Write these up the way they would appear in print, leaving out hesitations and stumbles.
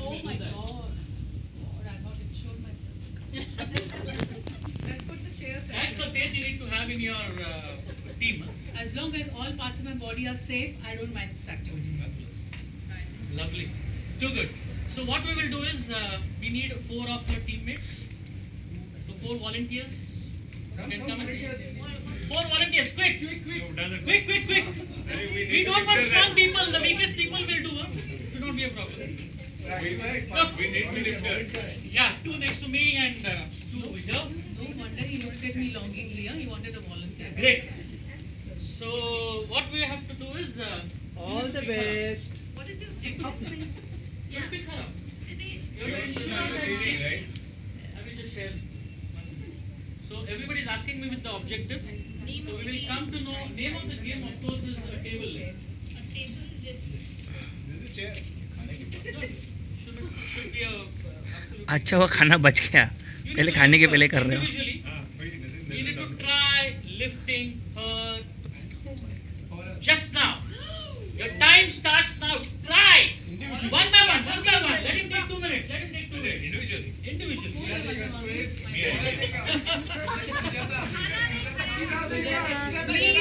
Oh my God. God, I've not insured myself. Let's put the chairs there. That's the faith you need to have in your team. Huh? As long as all parts of my body are safe, I don't mind this activity. Fabulous. Lovely. Too good. So what we will do is we need 4 of your teammates. So 4 volunteers. Can come in. 4 volunteers. Quick. Quick. We don't want strong people. The weakest people will do. Should not be a problem. We need to lift her. Yeah, 2 next to me and 2 with her. No wonder he looked at me longingly. He wanted a volunteer. Great. So what we have to do is All the best. What is your objective? you pick her up. She wants to know the seating, right? I will just share. So everybody is asking me with the objective. So we will come to know name of the game. Of course, is a table list. This is a chair. Should be a absolute. अच्छा हुआ खाना बच गया, पहले खाने के पहले कर रहे हो. Individually, Wait, we need to try lifting her just now. Your time starts now. Try. One by one. Let him take 2 minutes. Individually. Individually.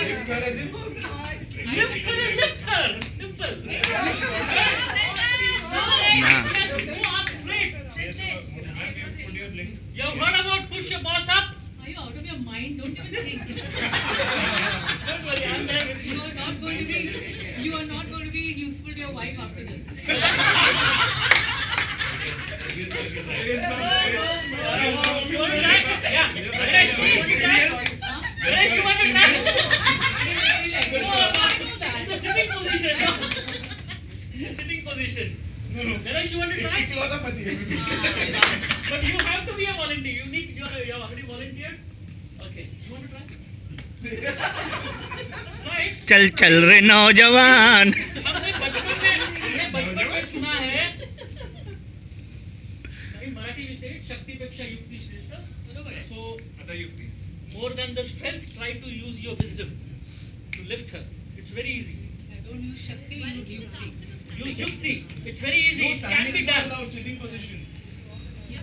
Lift her as in Lift her. Simple. Nah. Great. put your legs. You have heard about push your boss up? Are you out of your mind? Don't even think. Don't worry, I'm there with you. You are not going to be useful to your wife after this. There is no. You want to try? Yeah. Ganesh, you want to try? Huh? Ganesh, you want to try? I know that. It's a sitting position. Sitting position. Ganesh, you want to try? इकलौता पति है. But you have to be a volunteer. You have already volunteered. Okay. You want to try? Try it. चल चल रे नौजवान. हमने बचपन में सुना है नहीं, मराठी विषय शक्तीपेक्षा युक्ती श्रेष्ठ. बरोबर आहे. So आता युक्ती. more than the strength, try to use your wisdom to lift her. It's very easy. I don't use Shakti, use Yukti. Use yukti. It's very easy. It can be done. Sitting position. You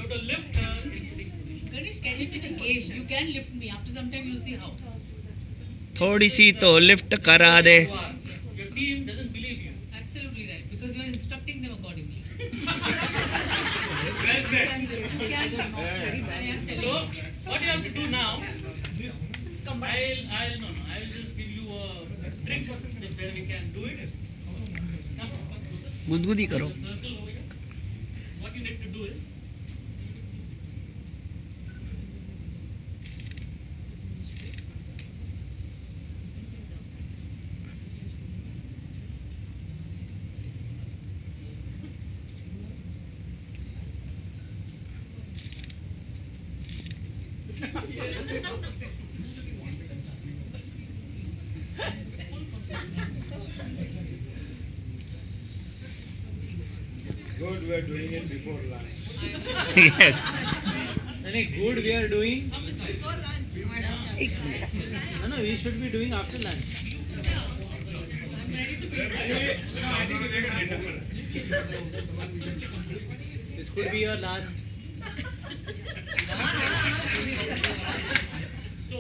have to lift her in sitting position. Ganesh, can you sit a game? You can lift me. After some time, you'll see how. थोड़ी सी तो lift करा दे. You are. Your team doesn't believe you. Absolutely right, because you're instructing them accordingly. Well said. I am telling So you. what you have to do now? I'll just give you a trick where we can do it. Come closer. गुदगुदी करो. Circle over here. What you need to do is Good, we are doing it before lunch. Yes. Any good we are doing? No, we should be doing after lunch. I'm ready to face This could be your last. so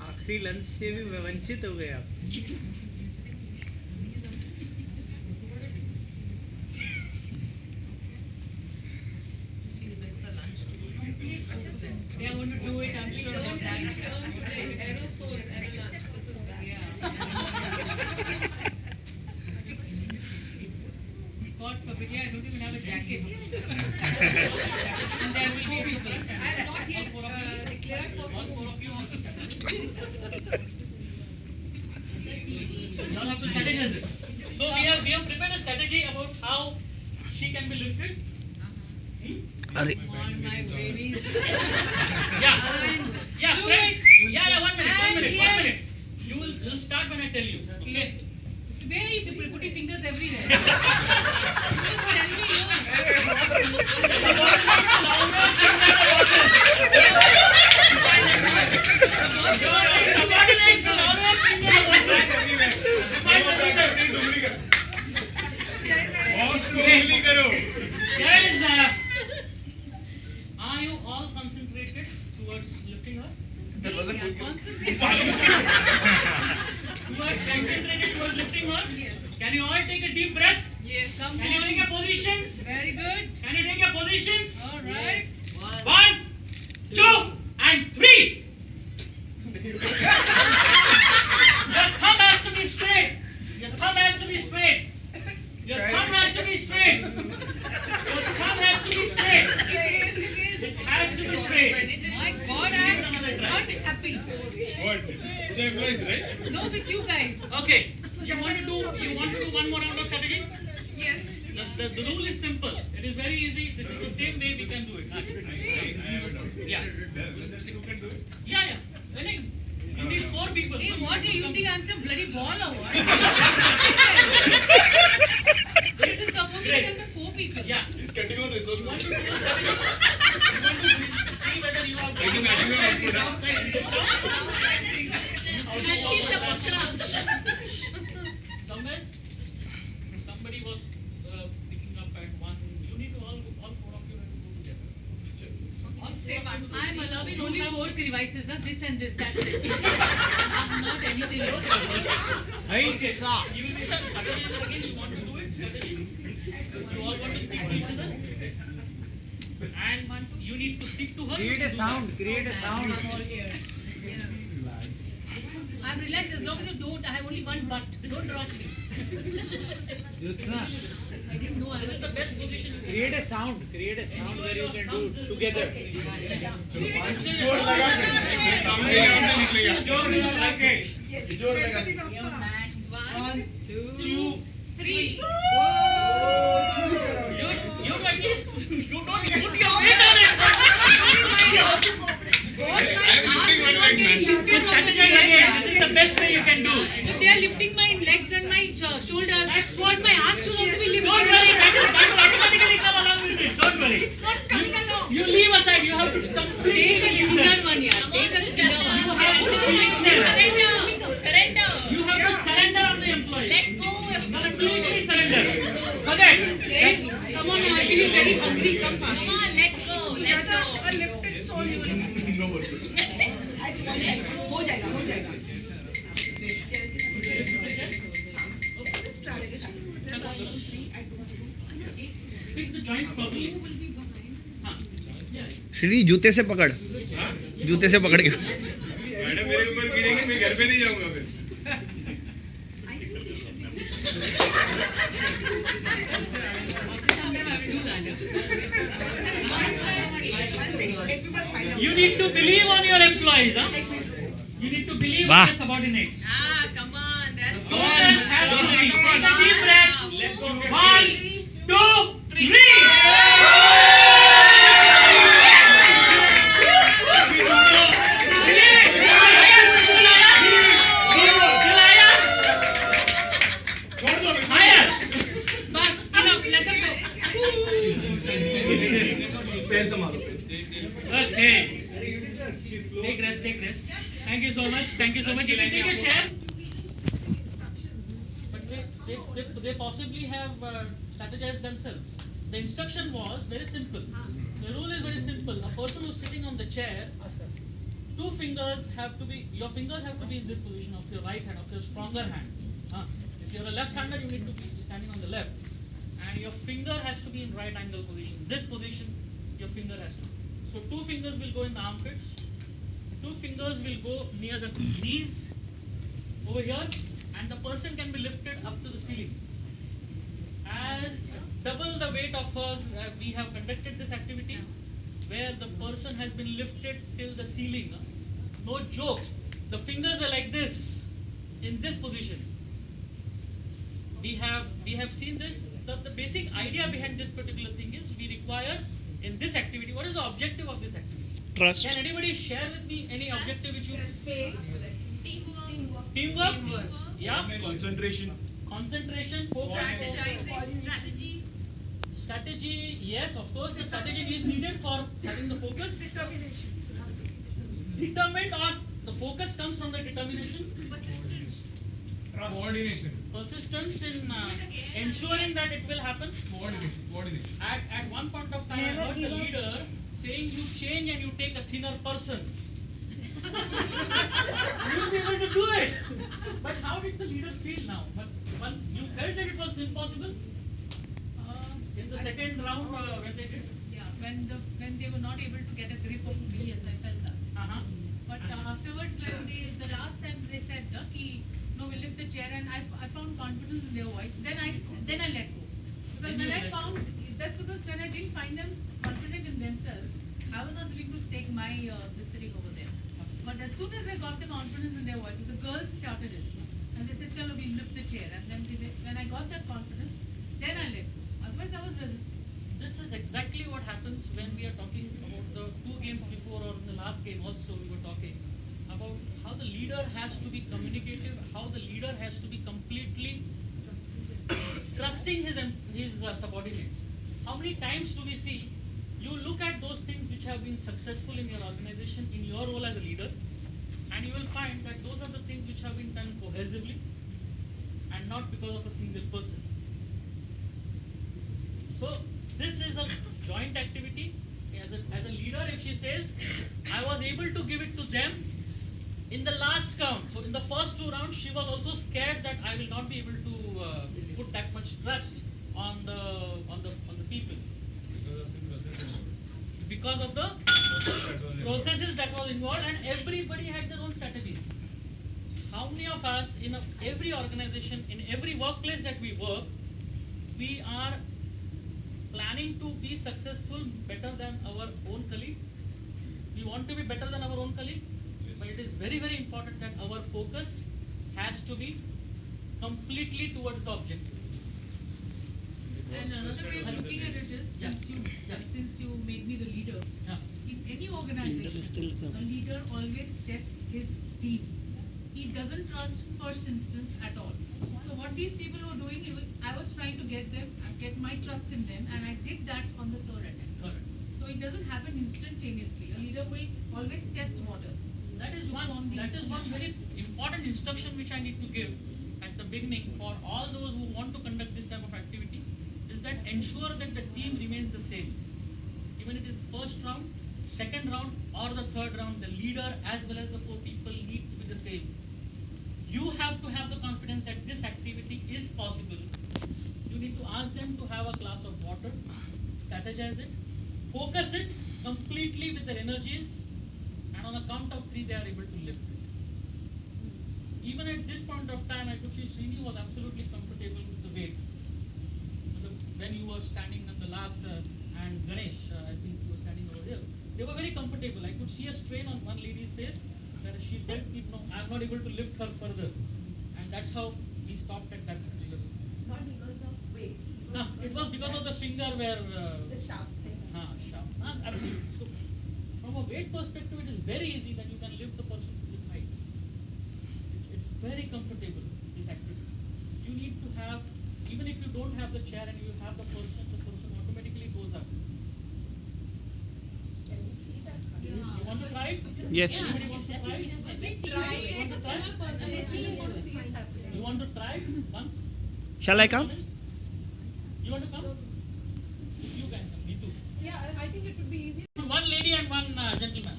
आखिरी lunch से भी वंचित हो गए आप. They are going to do it, I'm sure about that. God forbid, yeah, I don't even have a jacket. And there will be people. I have not yet declared for all 4 of you want to Y'all have to strategize it. So we have prepared a strategy about how she can be lifted. अरे on my babies. Yeah, Do friends. it. Yeah, 1 minute, 1 minute, 1 Yes. minute. You'll start when I tell you. Okay. Where are you people putting fingers everywhere? Just tell me yours. Your subordinates will always think of us everywhere. helping her? Yes. Can you all take a deep breath? Yes. Come Can you on. take your positions? Very good. Can you take your positions? All right. 1, 2, and 3. Your thumb has to be straight. Your thumb has to be straight. Your thumb has to be straight. Your thumb has to be straight. It has to be straight. My God, I'm not happy. What? The employees, right? No, with you guys. Okay. You want to do one more round of strategy? Yes. The rule is simple. It is very easy. This is the same way we can do it. Yeah. You can do it. Yeah. I think you need 4 people. Hey, what do you think? I'm some bloody ball or what? This is supposed to be under 4 people. Yeah. He's cutting on resources. You want to do a strategy? You want to see whether you are Making maximum output, huh? Somewhere somebody was picking up at one. You need to all 4 of you have to go together. All 4 of you. I'm allowing only 4 devices, this and this, that's it. I'm not anything else. Okay. You will be strategies again. You want to do it? Strategies. You all want to speak to each other. And you need to speak to her. Create a sound. Create a sound. I'm relaxed as long as you don't. I have only one butt. Don't rock me. Jyotsna, I didn't know I This is was. the best position. create a sound. Create a sound where you can do together. जोर लगा के सामने ही आने निकलेगा जोर लगा के। जोर लगा के 1, 2, 3. You at least you don't put your weight on it. I am lifting one leg, man. You strategize again. This is the best way you can do. If they are lifting my legs and my shoulders, that's what my ass should also be lifting. Don't worry, that will automatically come along with it. Don't worry. It's not coming along. You leave aside. You have to completely Take a leave thinner that. one, yeah. Take a thinner one. You have to leave that. Surrender. You have to surrender on the employee. Let go. Completely surrender. Forget. Hey, come on, I'm feeling very hungry. Come on. Come on, let go. Let go. No more. Pick the joints properly. हाँ, yeah. Shri जूते से पकड़ जूते से पकड़ के madam मेरे ऊपर गिरेगी मैं घर पे नहीं जाऊंगा फिर You need to believe on your employees, huh? You need to believe on Wow. your subordinates. Ah, come on. That's Focus has to be. Take a deep breath. 1, 2, 3. Okay. Take rest. Thank you so much. You can take a chair. But they possibly have strategized themselves. The instruction was very simple. The rule is very simple. A person who's sitting on the chair, your fingers have to be in this position of your right hand, of your stronger hand. If you're a left-hander, you need to be standing on the left. And your finger has to be in right angle position. This position, your finger has to be. So 2 fingers will go in the armpits. 2 fingers will go near the knees over here, and the person can be lifted up to the ceiling. As double the weight of hers, we have conducted this activity where the person has been lifted till the ceiling. No jokes. The fingers are like this, in this position. We have seen this. The basic idea behind this particular thing is we require in this activity. What is the objective of this activity? Trust Can anybody share with me any objective which you? Teamwork. Teamwork. Yeah. Concentration. Concentration. Focus. Strategy. Strategy. Yes, of course. The strategy is needed for having the focus. Determined, or the focus comes from the determination. Coordination. Persistence in ensuring that it will happen. Coordination. At one point of time, I heard the leader saying, "You change and you take a thinner person." You will be able to do it. But how did the leader feel now? But once you felt that it was impossible in the second round when they did. Yeah, when they were not able to get a grip of me, yes, I felt that. But afterwards, when the last time they said, no, we lift the chair, and I found confidence in their voice. Then I let go. Because that's because when I didn't find them confident in themselves, I was not willing to stake my this sitting over there. But as soon as I got the confidence in their voices, the girls started it, and they said, "Chalo, we lift the chair." And then when I got that confidence, then I let go. Otherwise, I was resisting. This is exactly what happens when we are talking about the 2 games before, or in the last game also we were talking about how the leader has to be communicative, how the leader has to be completely trusting his subordinates. How many times do we see you look at those things which have been successful in your organization, in your role as a leader, and you will find that those are the things which have been done cohesively and not because of a single person. So this is a joint activity. As a leader, if she says, I was able to give it to them in the last count. So in the first 2 rounds, she was also scared that I will not be able to put that much trust on the people because of the processes that was involved, and everybody had their own strategies. How many of us in every organization, in every workplace that we work, we are planning to be successful better than our own colleague? We want to be better than our own colleague, but it is very, very important that our focus has to be completely towards the objective. And another way of looking at it is, since you made me the leader, in any organization, a leader always tests his team. He doesn't trust first instance at all. So what these people were doing, I was trying to get my trust in them, and I did that on the 3rd attempt. Correct. So it doesn't happen instantaneously. A leader will always test waters. That is one very important instruction which I need to give at the beginning for all those who want to conduct this type of activity, is that ensure that the team remains the same. Even if it is first round, second round, or the 3rd round, the leader as well as the 4 people need to be the same. You have to have the confidence that this activity is possible. You need to ask them to have a glass of water, strategize it, focus it completely with their energies, and on a count of 3 they are able to lift it. Even at this point of time, I could see Srini was absolutely comfortable with the weight. When you were standing on the last, and Ganesh, I think you were standing over here, they were very comfortable. I could see a strain on one lady's face that she felt, I am not able to lift her further. And that's how we stopped at that particular level. Not because of weight. It was because of the finger where... the sharp thing. Sharp. Absolutely. So, from a weight perspective, it is very easy that you can lift the person to this height. It's very comfortable, this activity. You need to have, even if you don't have the chair and you have the person automatically goes up. Can you see that? You want to try it? Yes. Anybody wants to try it? You want to try it once? Shall I come? You want to come? If you can come, me too. Yeah, I think it would be easy. One lady and one gentleman.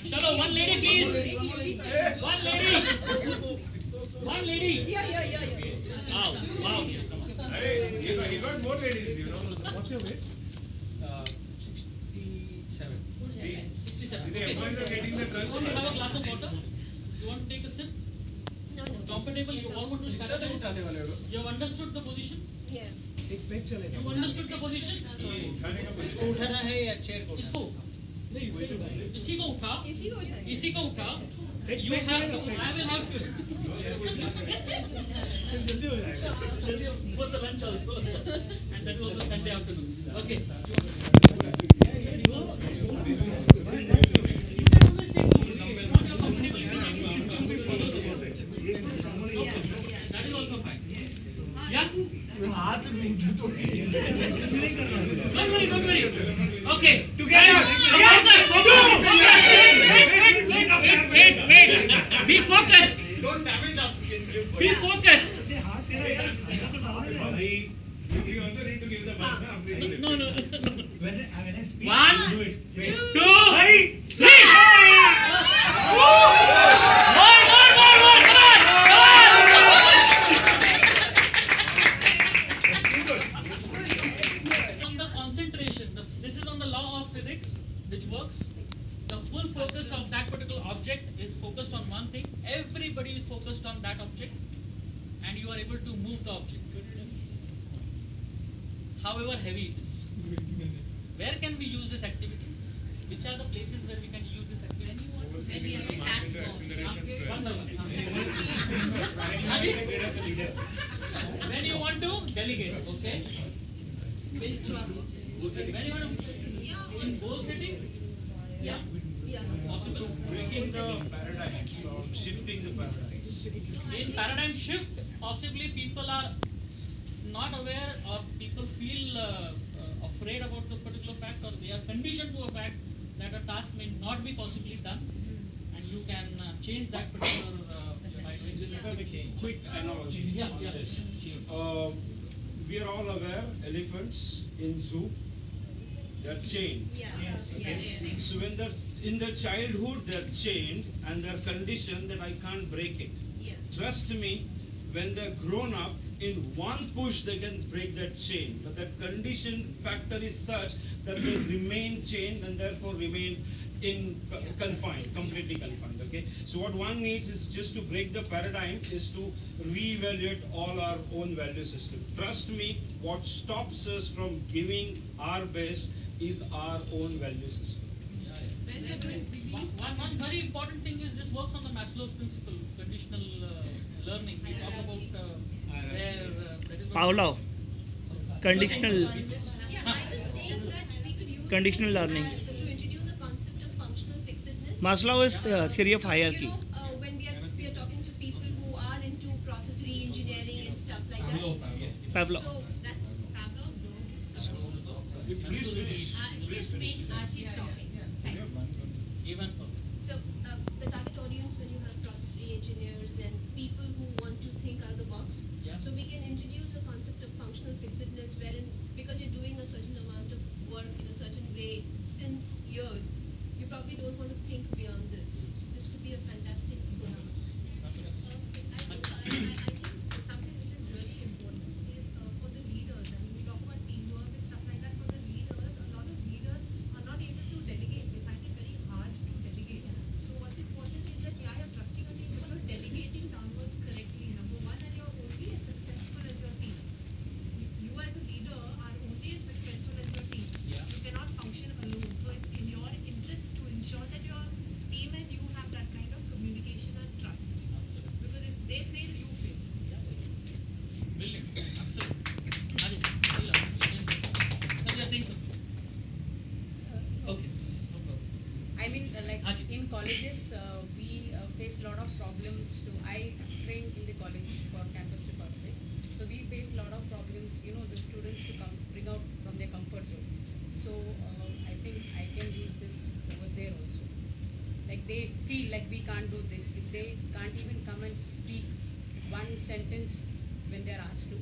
Chalo, one lady please. One lady. One lady. Yeah. Wow. Come on. Hey, he got more ladies, you know. What's your weight? 67. See, 67. the Okay. employees are getting the You trust. want to have a glass of water? You want to take a sip? No. Comfortable? You all want to strategize? You have understood the position? Yeah. एक page चलेगा You understood the position? ये उठाने का इसको position. उठाना है या chair को इसको नहीं इससे उठाएंगे इसी को उठा इसी को उठाएंगे। इसी को उठा You have to, I will have to. फिर जल्दी हो जाएगा Joldi before the lunch also. And that was the Sunday afternoon. Okay. That is also fine. Yeah? हाथ तो Don't worry. Okay. Together. Wait. Be focused. Don't damage us. Be focused. हाथ तेरा यार पैसा तो डाल रहा है We also need to give the function. No. when I speak One, do it 2, works, the full focus of that particular object is focused on one thing. Everybody is focused on that object, and you are able to move the object, however heavy it is. Where can we use these activities? Which are the places where we can use this activity? One by one. When you want to delegate, okay? When you want to, in goal setting, Yeah. Yeah. possible. Breaking the paradigms or shifting the paradigms. In paradigm shift, possibly people are not aware, or people feel afraid about the particular fact, or they are conditioned to a fact that a task may not be possibly done, and you can change that particular by doing this. Quick analogy Yeah, on yeah. this. We are all aware elephants in zoo, they're chained. Yeah. Okay? So when they're in their childhood, they're chained and they're conditioned that I can't break it. Yeah. Trust me, when they're grown up, in one push they can break that chain. But that condition factor is such that they remain chained and therefore remain confined, completely confined. Okay. So what one needs is just to break the paradigm, is to reevaluate all our own value system. Trust me, what stops us from giving our best is our own value system. One very important thing is this works on the Maslow's principle, conditional learning. We talk about where that is what- Pavlov. Conditional. Yeah, I was saying that we could use Conditional this learning. to introduce a concept of functional fixedness. Maslow is the theory of So, hierarchy. when we are talking to people who are into process re-engineering and stuff like that. Pavlov. So that's Pavlov's Please finish. excuse me, she's talking. Thank you. even for So the target audience, when you have process re-engineers and people who want to think out of the box, Yeah. so we can introduce a concept of functional fixedness, wherein because you're doing a certain amount of work in a certain way since years, you probably don't want to think beyond this. So this could be a fantastic. I think something which is really important is for the leaders. I mean, we talk about teamwork and stuff like that. For the leaders, a lot of leaders are not able to delegate. They find it very hard to delegate. So what's important is that yeah, you're trusting a team, but you're delegating downwards correctly. Number one, and you're only as successful as your team. You as a leader are only as successful as your team. Yeah. You cannot function alone. So it's in your interest to ensure that your team and you have that kind of communication and trust. Because if they fail, you fail. brilliant. Absolutely. Ajay, Sheila, you are saying something. Okay. No problem. I mean, like Haji. in colleges, we face a lot of problems. I trained in the college for campus to corporate, so we face a lot of problems. You know, the students to bring out from their comfort zone. So I think I can use this over there also. Like they feel like we can't do this. They can't even come and speak one sentence when they are asked to.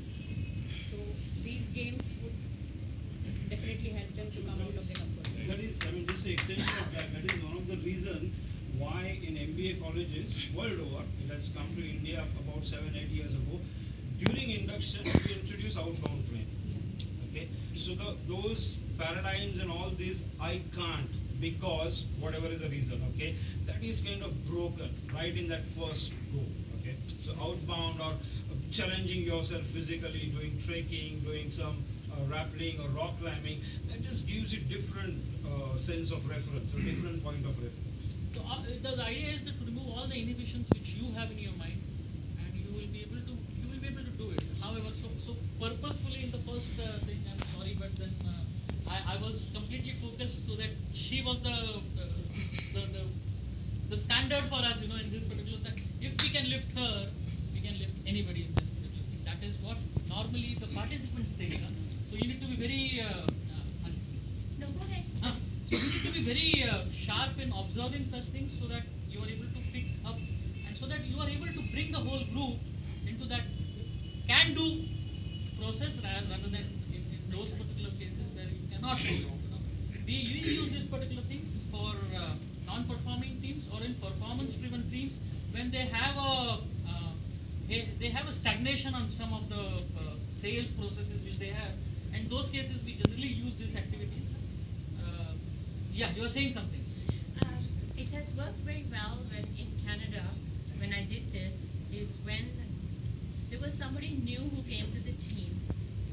So these games would definitely help them to come out of their comfort zone. That is, I mean, just an extension of that. That is one of the reasons why in MBA colleges world over, it has come to India about 7-8 years ago. During induction, we introduce outbound training. Okay, so those paradigms and all this, I can't because whatever is the reason. Okay, that is kind of broken right in that first go. Okay, so outbound or challenging yourself physically, doing trekking, doing some rappelling or rock climbing, that just gives you different sense of reference, a different point of reference. So the idea is that to remove all the inhibitions which you have in your mind, and you will be able to do it. However, so purposefully in the first thing, I'm sorry, but then I was completely focused so that she was the standard for us, you know, in this particular thing. If we can lift her, we can lift anybody in this particular thing. That is what normally the participants think. Huh? So you need to be very No, go ahead. so you need to be very sharp in observing such things so that you are able to pick up, and so that you are able to bring the whole group into that can-do process rather than in those particular cases where you cannot do it. You know. We use these particular things for non-performing teams or in performance-driven teams when they have a stagnation on some of the sales processes which they have. In those cases, we generally use these activities. Yeah, you were saying something. It has worked very well when in Canada, when I did this, is when there was somebody new who came to the team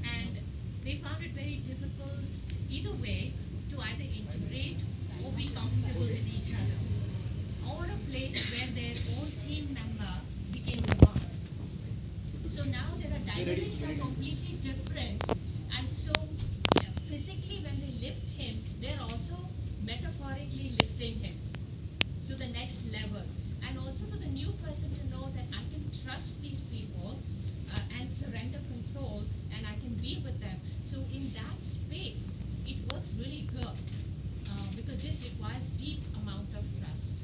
and they found it very difficult either way to either integrate or be comfortable with each other. Or a place where their own team member became the boss. So now their dynamics are completely different, and so physically when they lift him, they're also metaphorically lifting him to the next level, and also for the new person to know that I can trust these people and surrender control, and I can be with them. So in that space, it works really good because this requires deep amount of trust.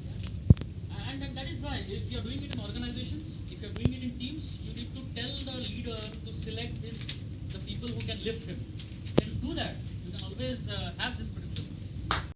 And that is why, if you are doing it in organizations, if you are doing it in teams, you need to tell the leader to select the people who can lift him. Then do that. You can always have this particular